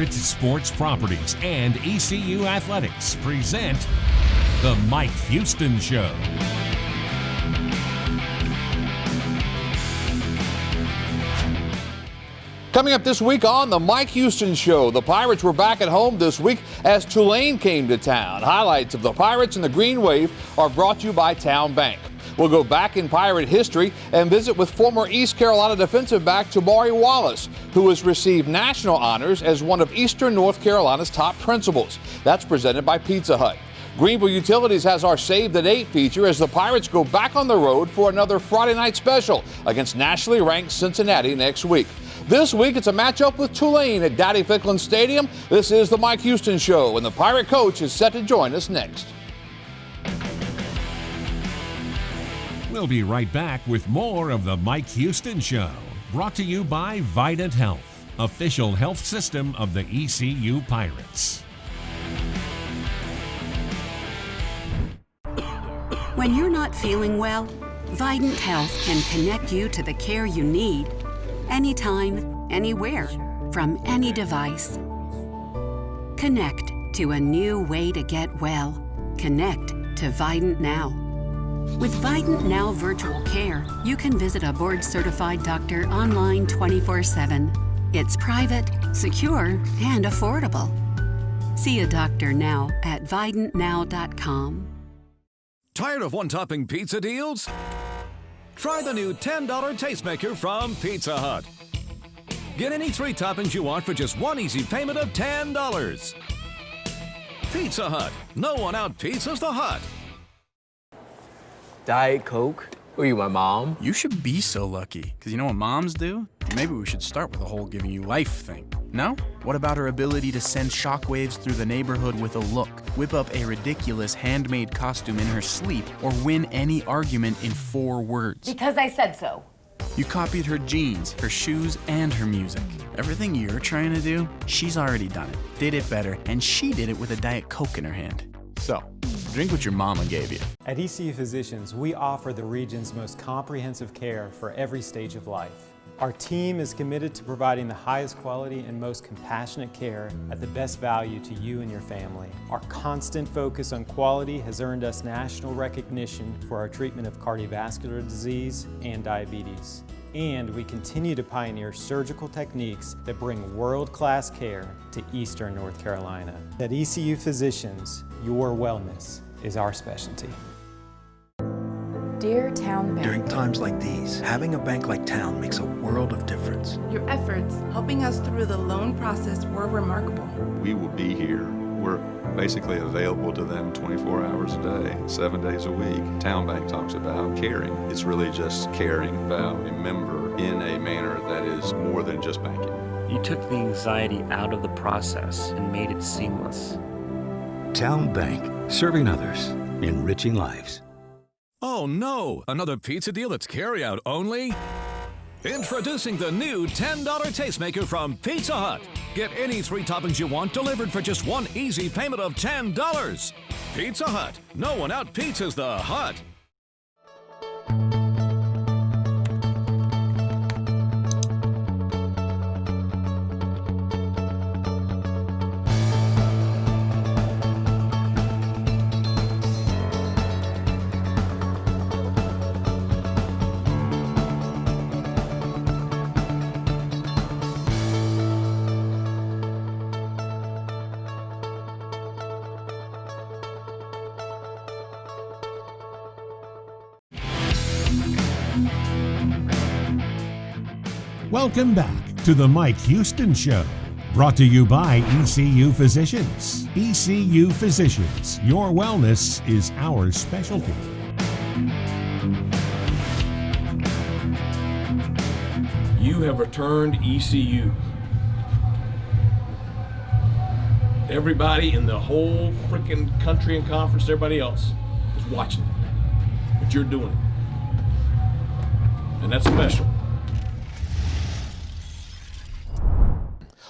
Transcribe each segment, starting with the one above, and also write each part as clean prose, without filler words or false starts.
Pirates Sports Properties and ECU Athletics present The Mike Houston Show. Coming up this week on The Mike Houston Show, the Pirates were back at home this week as Tulane came to town. Highlights of the Pirates and the Green Wave are brought to you by Town Bank. We'll go back in Pirate history and visit with former East Carolina defensive back Tabari Wallace, who has received national honors as one of Eastern North Carolina's top principals. That's presented by Pizza Hut. Greenville Utilities has our Save the Date feature as the Pirates go back on the road for another Friday night special against nationally ranked Cincinnati next week. This week, it's a matchup with Tulane at Daddy Ficklin Stadium. This is the Mike Houston Show, and the Pirate coach is set to join us next. We'll be right back with more of the Mike Houston Show, brought to you by Vidant Health, official health system of the ECU Pirates. When you're not feeling well, Vidant Health can connect you to the care you need anytime, anywhere, from any device. Connect to a new way to get well. Connect to Vidant Now. With Vidant Now Virtual Care, you can visit a board-certified doctor online 24/7. It's private, secure, and affordable. See a doctor now at vidantnow.com. Tired of one-topping pizza deals? Try the new $10 Tastemaker from Pizza Hut. Get any 3 toppings you want for just one easy payment of $10. Pizza Hut. No one out-pizzas the Hut. Diet Coke? Were you my mom? You should be so lucky, because you know what moms do? Maybe we should start with the whole giving you life thing. No? What about her ability to send shockwaves through the neighborhood with a look, whip up a ridiculous handmade costume in her sleep, or win any argument in 4 words? Because I said so. You copied her jeans, her shoes, and her music. Everything you're trying to do, she's already done it, did it better, and she did it with a Diet Coke in her hand. So, drink what your mama gave you. At ECU Physicians, we offer the region's most comprehensive care for every stage of life. Our team is committed to providing the highest quality and most compassionate care at the best value to you and your family. Our constant focus on quality has earned us national recognition for our treatment of cardiovascular disease and diabetes. And we continue to pioneer surgical techniques that bring world-class care to Eastern North Carolina. At ECU Physicians, your wellness is our specialty. Dear Town Bank. During times like these, having a bank like Town makes a world of difference. Your efforts helping us through the loan process were remarkable. We will be here. We're basically available to them 24 hours a day, 7 days a week. Town Bank talks about caring. It's really just caring about a member in a manner that is more than just banking. You took the anxiety out of the process and made it seamless. Town Bank, serving others, enriching lives. Oh no, another pizza deal that's carry-out only? Introducing the new $10 Tastemaker from Pizza Hut. Get any 3 toppings you want delivered for just one easy payment of $10. Pizza Hut. No one out-pizzas the Hut. Welcome back to the Mike Houston Show, brought to you by ECU Physicians. ECU Physicians, your wellness is our specialty. You have returned ECU. Everybody in the whole freaking country and conference, everybody else is watching it. But you're doing it. And that's special.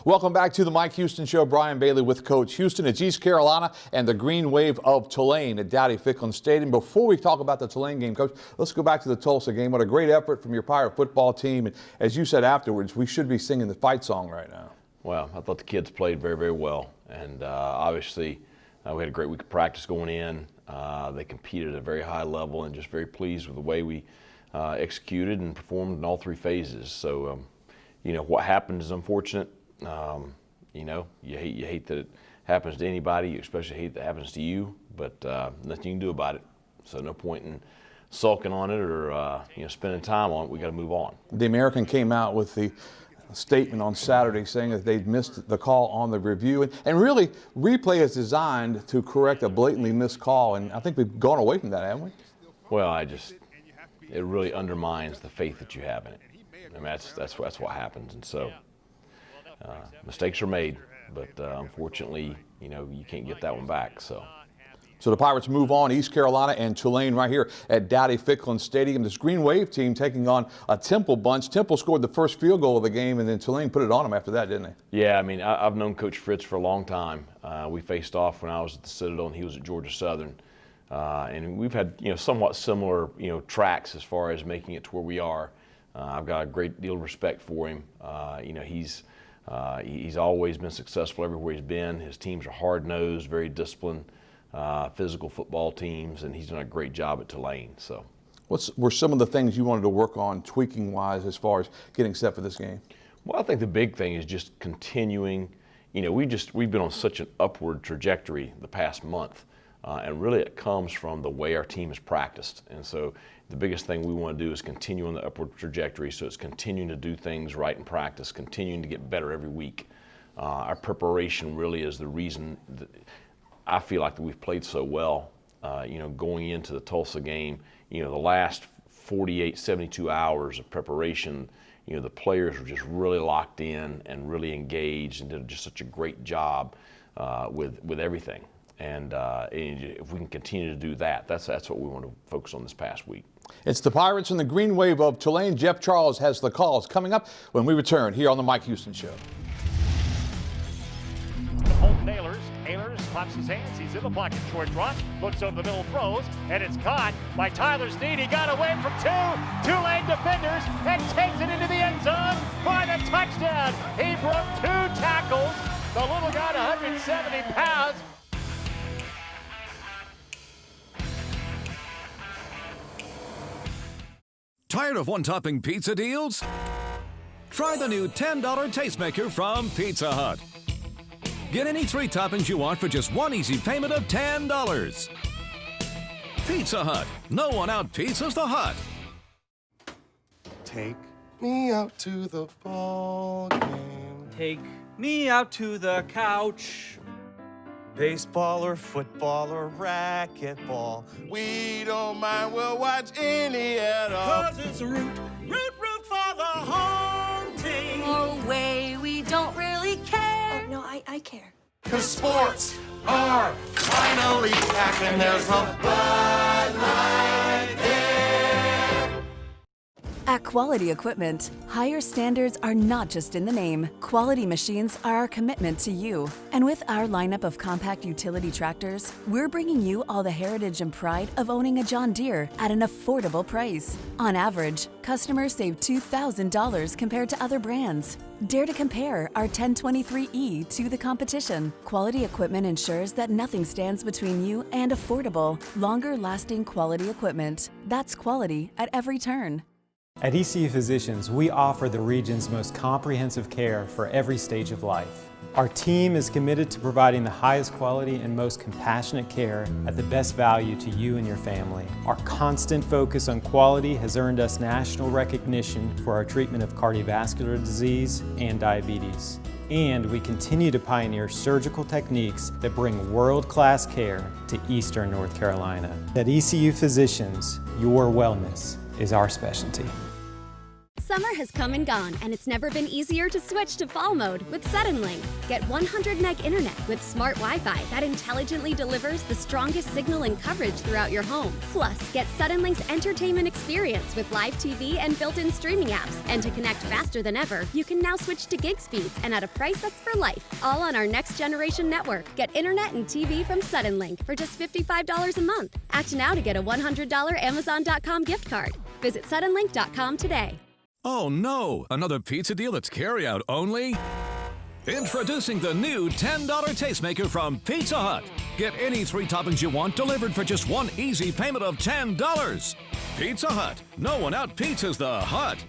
Welcome back to the Mike Houston Show. Brian Bailey with Coach Houston. It's East Carolina and the Green Wave of Tulane at Daddy Ficklin Stadium. Before we talk about the Tulane game, Coach, let's go back to the Tulsa game. What a great effort from your Pirate football team. And as you said afterwards, we should be singing the fight song right now. Well, I thought the kids played very, very well, and obviously we had a great week of practice going in. They competed at a very high level, and just very pleased with the way we executed and performed in all three phases. So, you know, what happened is unfortunate. You know, you hate that it happens to anybody. You especially hate that it happens to you, but nothing you can do about it. So no point in sulking on it or you know, spending time on it. We got to move on. The American came out with the statement on Saturday saying that they'd missed the call on the review, and really replay is designed to correct a blatantly missed call, and I think we've gone away from that, haven't we? Well, it really undermines the faith that you have in it. I mean, that's what happens, and so mistakes are made, but unfortunately, you know, you can't get that one back. So the Pirates move on. East Carolina and Tulane right here at Dowdy-Ficklin Stadium. This Green Wave team taking on a Temple bunch. Temple scored the first field goal of the game, and then Tulane put it on them after that, didn't they? Yeah, I mean, I've known Coach Fritz for a long time. We faced off when I was at the Citadel and he was at Georgia Southern. And we've had, you know, somewhat similar, you know, tracks as far as making it to where we are. I've got a great deal of respect for him. You know, he's always been successful everywhere he's been. His teams are hard-nosed, very disciplined. Physical football teams, and he's done a great job at Tulane. So, what were some of the things you wanted to work on tweaking-wise as far as getting set for this game? Well, I think the big thing is just continuing. You know, we've been on such an upward trajectory the past month, and really it comes from the way our team has practiced. And so, the biggest thing we want to do is continue on the upward trajectory. So it's continuing to do things right in practice, continuing to get better every week. Our preparation really is the reason that I feel like that we've played so well, you know, going into the Tulsa game. You know, the last 48, 72 hours of preparation, you know, the players were just really locked in and really engaged and did just such a great job with everything. And if we can continue to do that, that's what we want to focus on this past week. It's the Pirates and the Green Wave of Tulane. Jeff Charles has the calls coming up when we return here on the Mike Houston Show. Holton Ahlers claps his hands. He's in the pocket. Short drop. Looks over the middle, throws, and it's caught by Tyler Snead. He got away from two lane defenders and takes it into the end zone for the touchdown. He broke 2 tackles. The little guy, 170 pounds. Tired of one-topping pizza deals? Try the new $10 Tastemaker from Pizza Hut. Get any 3 toppings you want for just one easy payment of $10. Pizza Hut. No one out-pizzas the Hut. Take me out to the ball game. Take me out to the couch. Baseball or football or racquetball. We don't mind, we'll watch any at all. 'Cause it's root for the home team. Oh, way, we don't really care. Oh, no, I care. 'Cause sports are finally back and there's a Bud Light there. At Quality Equipment, higher standards are not just in the name. Quality machines are our commitment to you. And with our lineup of compact utility tractors, we're bringing you all the heritage and pride of owning a John Deere at an affordable price. On average, customers save $2,000 compared to other brands. Dare to compare our 1023E to the competition. Quality Equipment ensures that nothing stands between you and affordable, longer-lasting quality equipment. That's quality at every turn. At ECU Physicians, we offer the region's most comprehensive care for every stage of life. Our team is committed to providing the highest quality and most compassionate care at the best value to you and your family. Our constant focus on quality has earned us national recognition for our treatment of cardiovascular disease and diabetes. And we continue to pioneer surgical techniques that bring world-class care to Eastern North Carolina. At ECU Physicians, your wellness is our specialty. Summer has come and gone, and it's never been easier to switch to fall mode with Suddenlink. Get 100 meg internet with smart Wi-Fi that intelligently delivers the strongest signal and coverage throughout your home. Plus, get Suddenlink's entertainment experience with live TV and built-in streaming apps. And to connect faster than ever, you can now switch to gig speeds and at a price that's for life. All on our next generation network. Get internet and TV from Suddenlink for just $55 a month. Act now to get a $100 Amazon.com gift card. Visit Suddenlink.com today. Oh no! Another pizza deal that's carry-out only? Introducing the new $10 Tastemaker from Pizza Hut. Get any 3 toppings you want delivered for just one easy payment of $10. Pizza Hut. No one out-pizzas the Hut.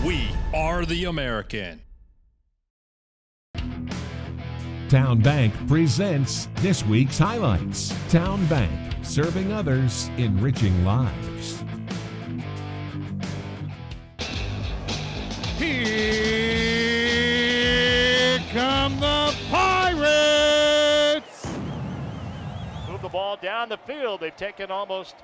We are the American. Town Bank presents this week's highlights. Town Bank, serving others, enriching lives. Here come the Pirates! Move the ball down the field. They've taken almost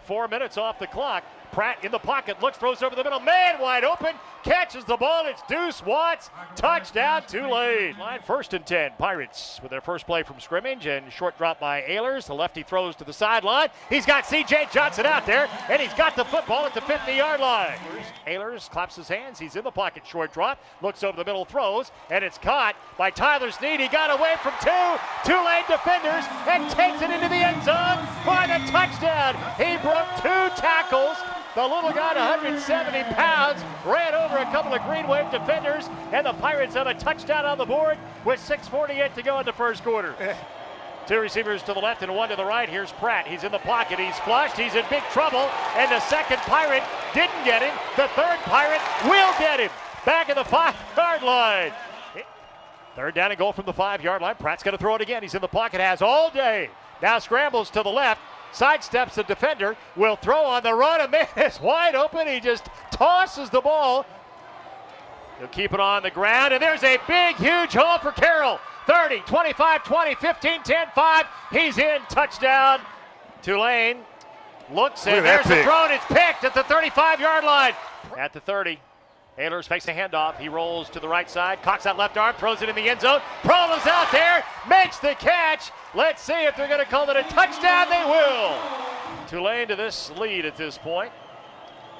4 minutes off the clock. Pratt in the pocket, looks, throws over the middle, man wide open, catches the ball, it's Deuce Watts, touchdown Tulane. Line 1st and 10, Pirates with their first play from scrimmage, and short drop by Ehlers. The lefty throws to the sideline. He's got C.J. Johnson out there, and he's got the football at the 50-yard line. Ehlers claps his hands, he's in the pocket, short drop, looks over the middle, throws, and it's caught by Tyler Snead. He got away from 2 Tulane defenders and takes it into the end zone for the touchdown. He broke 2 tackles. The little guy, 170 pounds, ran over a couple of Green Wave defenders, and the Pirates have a touchdown on the board with 6:48 to go in the first quarter. 2 receivers to the left and 1 to the right. Here's Pratt. He's in the pocket. He's flushed. He's in big trouble. And the second Pirate didn't get him. The third Pirate will get him. Back at the 5-yard line. 3rd down and goal from the 5-yard line. Pratt's going to throw it again. He's in the pocket. Has all day. Now scrambles to the left. Sidesteps the defender, will throw on the run. A man is wide open. He just tosses the ball. He'll keep it on the ground, and there's a big, huge hole for Carroll. 30, 25, 20, 15, 10, 5. He's in. Touchdown. Tulane looks, and there's the throw, and it's picked at the 35-yard line. At the 30. Ehlers fakes a handoff. He rolls to the right side, cocks that left arm, throws it in the end zone. Prohl is out there, makes the catch. Let's see if they're going to call it a touchdown. They will. Tulane to this lead at this point.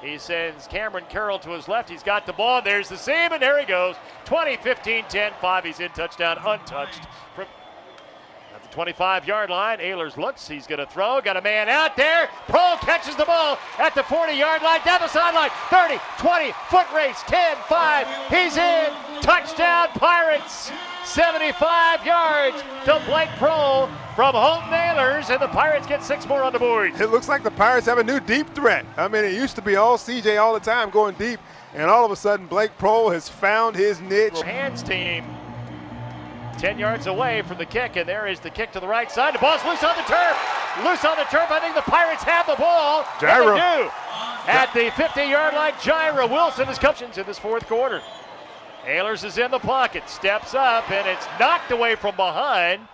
He sends Cameron Carroll to his left. He's got the ball. There's the seam, and there he goes. 20, 15, 10, 5. He's in, touchdown, untouched. From at the 25-yard line, Ehlers looks. He's going to throw. Got a man out there. Prohl catches the ball at the 40-yard line, down the sideline. 30, 20, foot race, 10, 5. He's in. Touchdown, Pirates. 75 yards to Blake Prohl from Holton Ehlers, and the Pirates get 6 more on the board. It looks like the Pirates have a new deep threat. I mean, it used to be all CJ all the time going deep, and all of a sudden Blake Prohl has found his niche. Hands team 10 yards away from the kick, and there is the kick to the right side. The ball's loose on the turf. Loose on the turf. I think the Pirates have the ball. Gyro. They do. At the 50-yard line, Gyro Wilson is coaching in this 4th quarter. Ehlers is in the pocket, steps up, and it's knocked away from behind.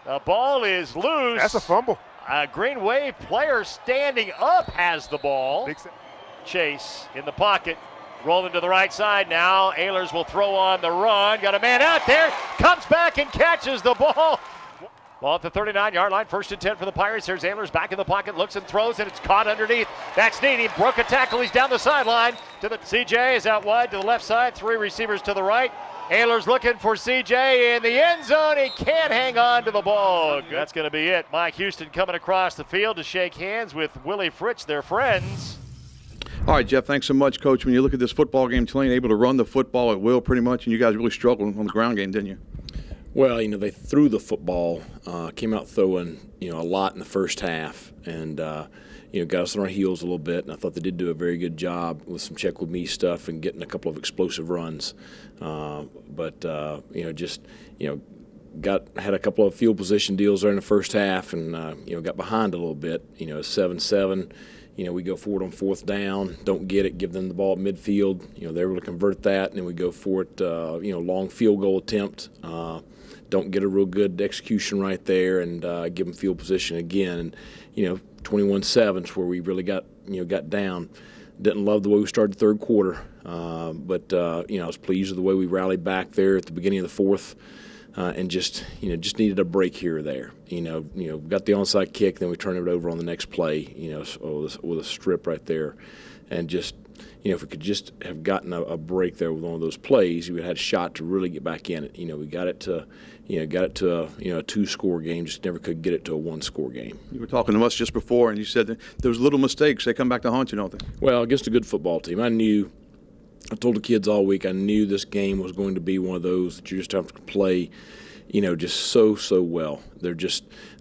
The ball is loose. That's a fumble. A Green Wave player standing up has the ball. Chase in the pocket, rolling to the right side now. Ehlers will throw on the run. Got a man out there, comes back and catches the ball. Ball at the 39-yard line, 1st and 10 for the Pirates. Here's Ehlers back in the pocket, looks and throws, and it's caught underneath. That's Snead. He broke a tackle. He's down the sideline. To the CJ is out wide to the left side. 3 receivers to the right. Ehlers looking for CJ in the end zone. He can't hang on to the ball. That's going to be it. Mike Houston coming across the field to shake hands with Willie Fritz, their friends. All right, Jeff, thanks so much, Coach. When you look at this football game, Tulane able to run the football at will pretty much, and you guys really struggled on the ground game, didn't you? Well, they threw the football, came out throwing, a lot in the first half, and, got us on our heels a little bit. And I thought they did do a very good job with some check with me stuff and getting a couple of explosive runs. Had a couple of field position deals there in the first half, and got behind a little bit. 7-7. We go forward on 4th down, don't get it, give them the ball at midfield. They're able to convert that, and then we go for it. Long field goal attempt. Don't get a real good execution right there, and give them field position again. And 21-7 is where we really got down. Didn't love the way we started the 3rd quarter, but I was pleased with the way we rallied back there at the beginning of the 4th. and just needed a break here or there. Got the onside kick, then we turned it over on the next play, with a strip right there, and just. If we could just have gotten a break there with one of those plays, we would have had a shot to really get back in it. We got it to, a 2-score game, just never could get it to a 1-score game. You were talking to us just before, and you said that those little mistakes, they come back to haunt you, don't they? Well, against a good football team, I told the kids all week, I knew this game was going to be one of those that you just have to play, just so well. They're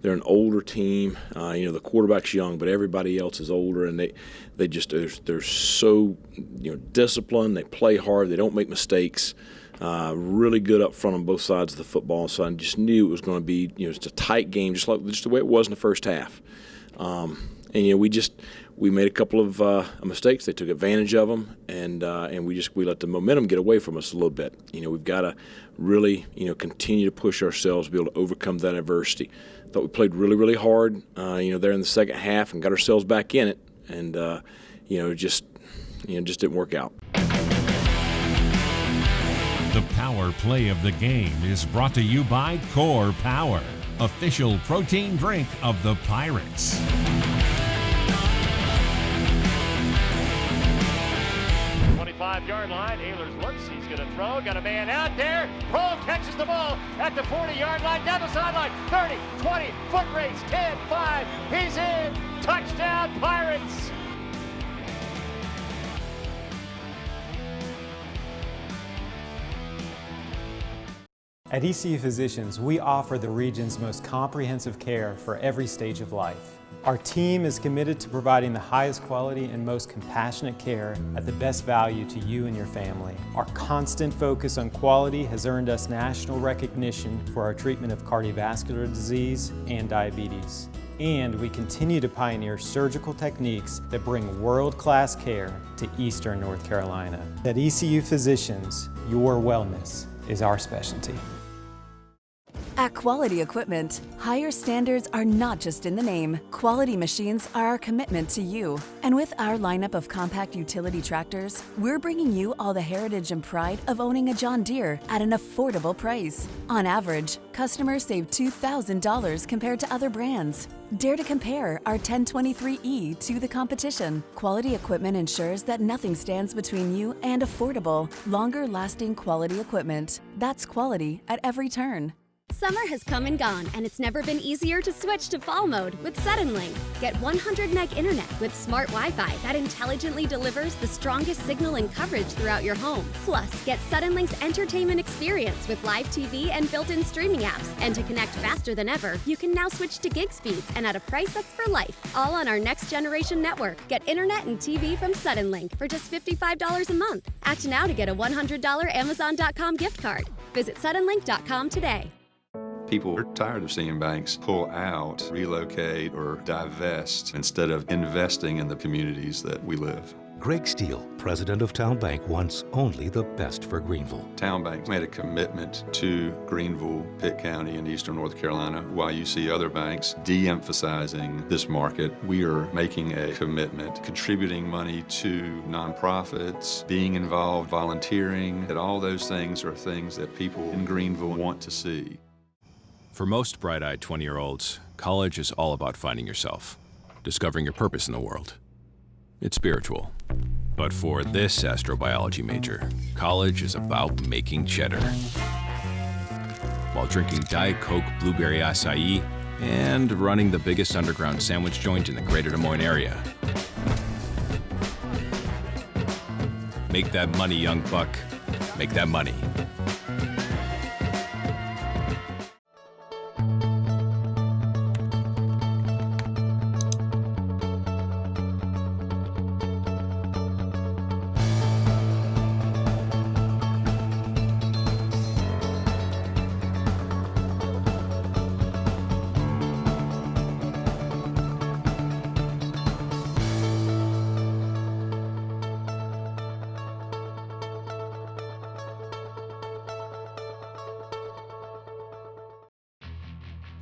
an older team. The quarterback's young, but everybody else is older, and they're so disciplined. They play hard. They don't make mistakes. Really good up front on both sides of the football. So I just knew it was going to be just a tight game, just the way it was in the first half. We made a couple of mistakes. They took advantage of them, and we let the momentum get away from us a little bit. We've got to really continue to push ourselves to be able to overcome that adversity. Thought we played really, really hard, there in the second half and got ourselves back in it, and just didn't work out. The power play of the game is brought to you by Core Power, official protein drink of the Pirates. Yard line. Ehlers looks. He's going to throw. Got a man out there. Prohl catches the ball at the 40-yard line. Down the sideline. 30, 20, foot race. 10, 5. He's in. Touchdown, Pirates. At ECU Physicians, we offer the region's most comprehensive care for every stage of life. Our team is committed to providing the highest quality and most compassionate care at the best value to you and your family. Our constant focus on quality has earned us national recognition for our treatment of cardiovascular disease and diabetes. And we continue to pioneer surgical techniques that bring world-class care to Eastern North Carolina. At ECU Physicians, your wellness is our specialty. At Quality Equipment, higher standards are not just in the name. Quality machines are our commitment to you. And with our lineup of compact utility tractors, we're bringing you all the heritage and pride of owning a John Deere at an affordable price. On average, customers save $2,000 compared to other brands. Dare to compare our 1023E to the competition. Quality Equipment ensures that nothing stands between you and affordable, longer-lasting quality equipment. That's quality at every turn. Summer has come and gone, and it's never been easier to switch to fall mode with Suddenlink. Get 100 meg internet with smart Wi-Fi that intelligently delivers the strongest signal and coverage throughout your home. Plus, get Suddenlink's entertainment experience with live TV and built-in streaming apps. And to connect faster than ever, you can now switch to gig speeds and at a price that's for life. All on our next generation network. Get internet and TV from Suddenlink for just $55 a month. Act now to get a $100 Amazon.com gift card. Visit suddenlink.com today. People are tired of seeing banks pull out, relocate, or divest instead of investing in the communities that we live. Greg Steele, president of Town Bank, wants only the best for Greenville. Town Bank made a commitment to Greenville, Pitt County, and Eastern North Carolina. While you see other banks de-emphasizing this market, we are making a commitment, contributing money to nonprofits, being involved, volunteering, that all those things are things that people in Greenville want to see. For most bright-eyed 20-year-olds, college is all about finding yourself, discovering your purpose in the world. It's spiritual. But for this astrobiology major, college is about making cheddar. While drinking Diet Coke Blueberry Acai and running the biggest underground sandwich joint in the greater Des Moines area. Make that money, young buck. Make that money.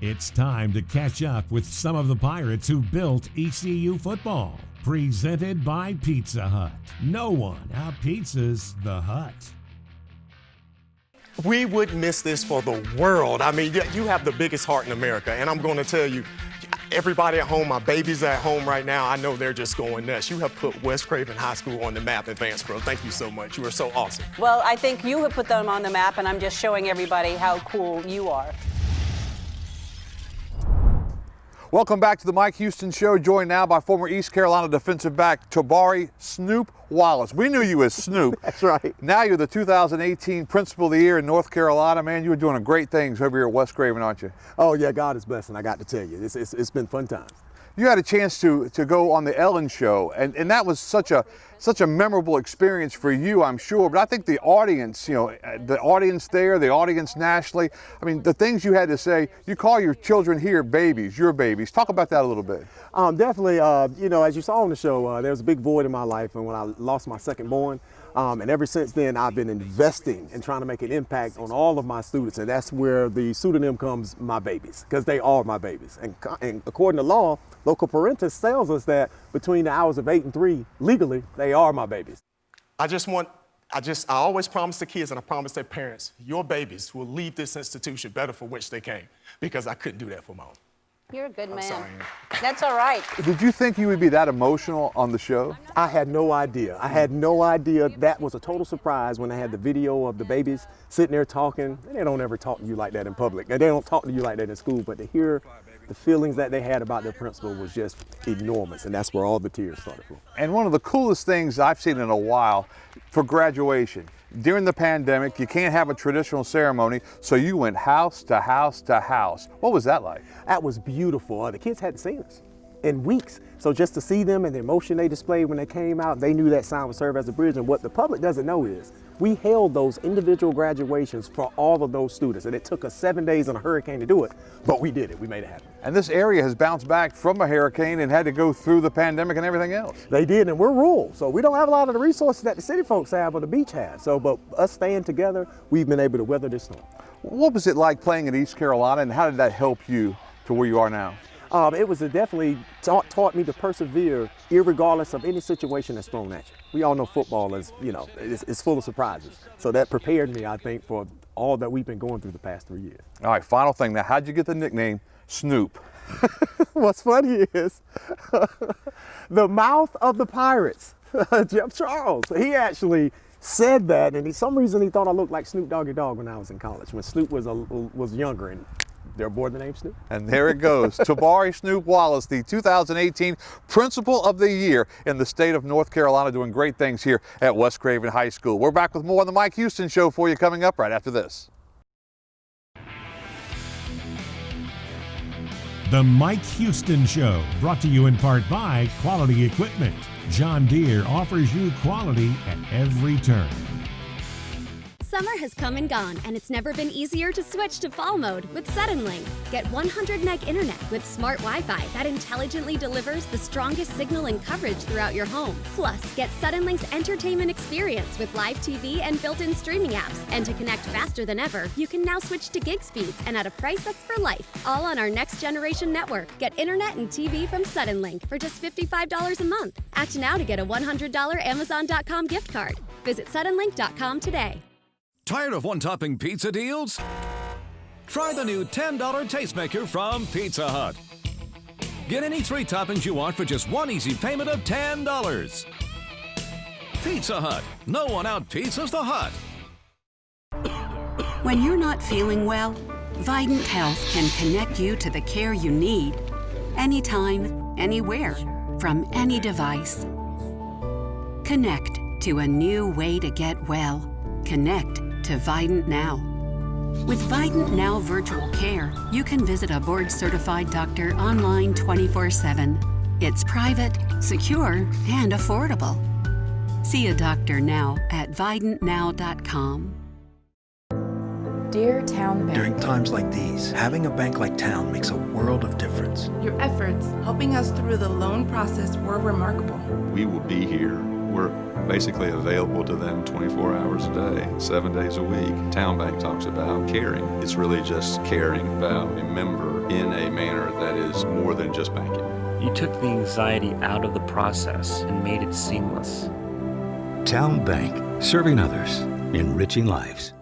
It's time to catch up with some of the Pirates who built ECU football. Presented by Pizza Hut. No one outpizzas the Hut. We would miss this for the world. I mean, you have the biggest heart in America, and I'm going to tell you, everybody at home, my babies at home right now, I know they're just going nuts. You have put West Craven High School on the map, Advance Pro. Thank you so much. You are so awesome. Well, I think you have put them on the map, and I'm just showing everybody how cool you are. Welcome back to the Mike Houston Show, joined now by former East Carolina defensive back Tabari Snoop Wallace. We knew you as Snoop. That's right. Now you're the 2018 Principal of the Year in North Carolina. Man, you were doing great things over here at West Craven, aren't you? Oh, yeah, God is blessing, I got to tell you. It's been fun times. You had a chance to go on the Ellen Show, and that was such a memorable experience for you, I'm sure. But I think the audience, the audience there, the audience nationally, I mean, the things you had to say, you call your children here babies, your babies. Talk about that a little bit. Definitely, as you saw on the show, there was a big void in my life, and when I lost my second born, and ever since then, I've been investing and trying to make an impact on all of my students, and that's where the pseudonym comes, my babies, because they are my babies. And according to law, local parentis tells us that between the hours of 8 and 3, legally, they are my babies. I always promise the kids and I promise their parents, your babies will leave this institution better for which they came, because I couldn't do that for my own. You're a good man. Sorry. That's all right. Did you think you would be that emotional on the show? I had no idea. I had no idea. That was a total surprise when I had the video of the babies sitting there talking. They don't ever talk to you like that in public. And they don't talk to you like that in school, but to hear the feelings that they had about their principal was just enormous, and that's where all the tears started from. And one of the coolest things I've seen in a while for graduation, during the pandemic, you can't have a traditional ceremony, so you went house to house to house. What was that like? That was beautiful. The kids hadn't seen us in weeks, so just to see them and the emotion they displayed when they came out, they knew that sign would serve as a bridge. And what the public doesn't know is we held those individual graduations for all of those students, and it took us 7 days and a hurricane to do it, but we did it. We made it happen. And this area has bounced back from a hurricane and had to go through the pandemic and everything else. They did, and we're rural, so we don't have a lot of the resources that the city folks have or the beach has. So, but us staying together, we've been able to weather this storm. What was it like playing in East Carolina, and how did that help you to where you are now? It was definitely taught me to persevere, irregardless of any situation that's thrown at you. We all know football is, it's full of surprises. So that prepared me, I think, for all that we've been going through the past 3 years. All right, final thing. Now, how'd you get the nickname Snoop? What's funny is the mouth of the Pirates, Jeff Charles, he actually said that, and for some reason he thought I looked like Snoop Doggy Dogg when I was in college, when Snoop was younger, and they're aboard the name Snoop. And there it goes. Tabari Snoop Wallace, the 2018 Principal of the Year in the state of North Carolina, doing great things here at West Craven High School. We're back with more on the Mike Houston Show for you coming up right after this. The Mike Houston Show, brought to you in part by Quality Equipment. John Deere offers you quality at every turn. Summer has come and gone, and it's never been easier to switch to fall mode with Suddenlink. Get 100 meg internet with smart Wi-Fi that intelligently delivers the strongest signal and coverage throughout your home. Plus, get Suddenlink's entertainment experience with live TV and built-in streaming apps. And to connect faster than ever, you can now switch to gig speeds and at a price that's for life. All on our next generation network. Get internet and TV from Suddenlink for just $55 a month. Act now to get a $100 Amazon.com gift card. Visit suddenlink.com today. Tired of one-topping pizza deals? Try the new $10 Tastemaker from Pizza Hut. Get any 3 toppings you want for just one easy payment of $10. Pizza Hut. No one out-pizzas the Hut. When you're not feeling well, Vidant Health can connect you to the care you need anytime, anywhere, from any device. Connect to a new way to get well. Connect to Vidant Now. With Vidant Now Virtual Care, you can visit a board-certified doctor online 24/7. It's private, secure, and affordable. See a doctor now at vidantnow.com. Dear Town Bank. During times like these, having a bank like Town makes a world of difference. Your efforts helping us through the loan process were remarkable. We will be here. We're basically available to them 24 hours a day, 7 days a week. Town Bank talks about caring. It's really just caring about a member in a manner that is more than just banking. You took the anxiety out of the process and made it seamless. Town Bank, serving others, enriching lives.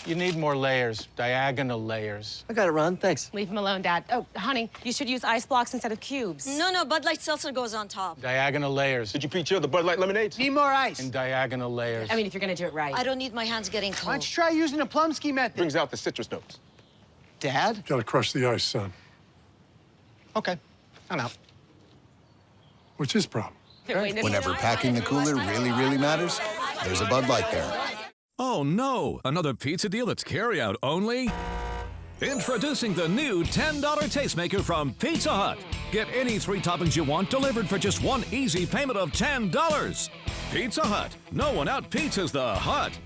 You need more layers, diagonal layers. I got it, Ron. Thanks. Leave him alone, Dad. Oh, honey, you should use ice blocks instead of cubes. No, Bud Light Seltzer goes on top. Diagonal layers. Did you pre-chill the Bud Light lemonades? Need more ice. And diagonal layers. I mean, if you're gonna do it right. I don't need my hands getting cold. Why don't you try using the Plumsky method? Brings out the citrus notes. Dad? Gotta crush the ice, son. Okay, I'm out. What's his problem? Whenever packing the cooler really matters, there's a Bud Light there. Oh no, another pizza deal that's carry-out only? Introducing the new $10 Tastemaker from Pizza Hut. Get any 3 toppings you want delivered for just one easy payment of $10. Pizza Hut. No one out-pizzas the Hut.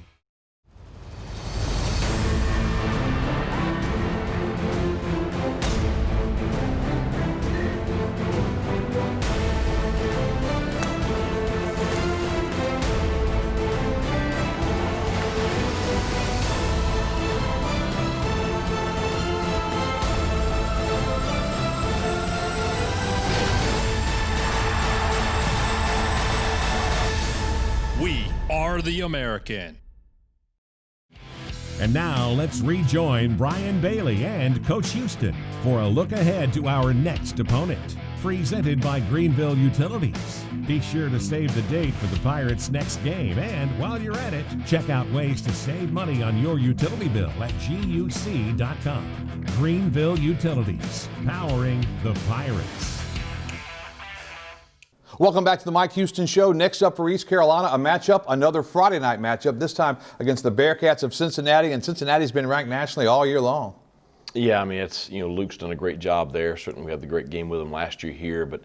We are the American. And now let's rejoin Brian Bailey and Coach Houston for a look ahead to our next opponent. Presented by Greenville Utilities. Be sure to save the date for the Pirates' next game. And while you're at it, check out ways to save money on your utility bill at GUC.com. Greenville Utilities, powering the Pirates. Welcome back to the Mike Houston Show. Next up for East Carolina, a matchup, another Friday night matchup, this time against the Bearcats of Cincinnati, and Cincinnati's been ranked nationally all year long. Yeah, I mean, it's, Luke's done a great job there. Certainly we had the great game with him last year here, but,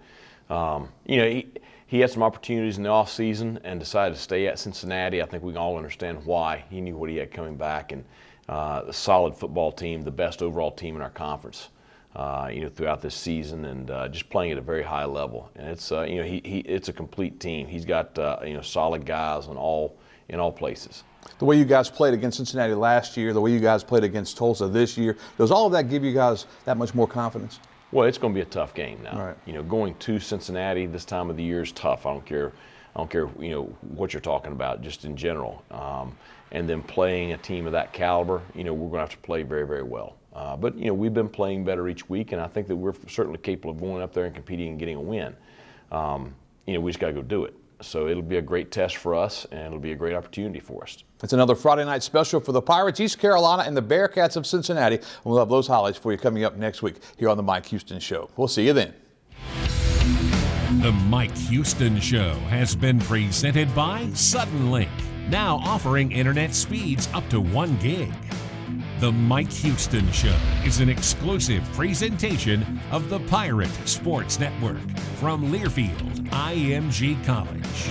he had some opportunities in the offseason and decided to stay at Cincinnati. I think we can all understand why. He knew what he had coming back, and a solid football team, the best overall team in our conference. Throughout this season, and just playing at a very high level. And it's, it's a complete team. He's got, solid guys in all places. The way you guys played against Cincinnati last year, the way you guys played against Tulsa this year, does all of that give you guys that much more confidence? Well, it's going to be a tough game now. Right. Going to Cincinnati this time of the year is tough. I don't care, what you're talking about, just in general. And then playing a team of that caliber, we're going to have to play very, very well. But we've been playing better each week, and I think that we're certainly capable of going up there and competing and getting a win. We just got to go do it. So it'll be a great test for us, and it'll be a great opportunity for us. It's another Friday night special for the Pirates, East Carolina, and the Bearcats of Cincinnati. And we'll have those highlights for you coming up next week here on the Mike Houston Show. We'll see you then. The Mike Houston Show has been presented by Suddenlink, now offering internet speeds up to 1 gig. The Mike Houston Show is an exclusive presentation of the Pirate Sports Network from Learfield IMG College.